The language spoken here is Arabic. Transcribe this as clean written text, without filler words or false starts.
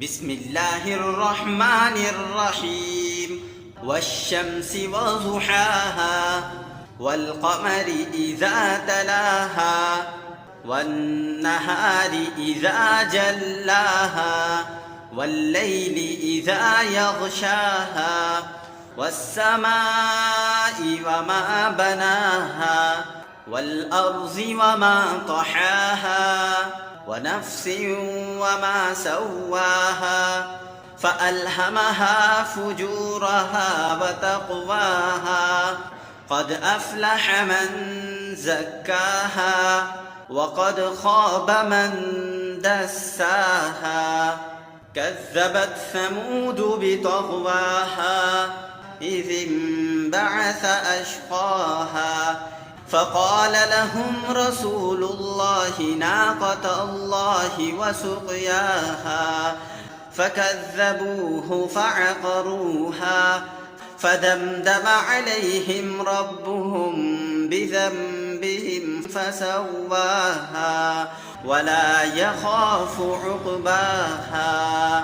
بسم الله الرحمن الرحيم والشمس وضحاها والقمر إذا تلاها والنهار إذا جلاها والليل إذا يغشاها والسماء وما بناها والأرض وما طحاها ونفس وما سواها فألهمها فجورها وتقواها قد أفلح من زكاها وقد خاب من دساها كذبت ثمود بطغواها إذ انبعث أشقاها فقال لهم رسول الله ناقة الله وسقياها فكذبوه فعقروها فدمدم عليهم ربهم بذنبهم فسواها ولا يخاف عقباها.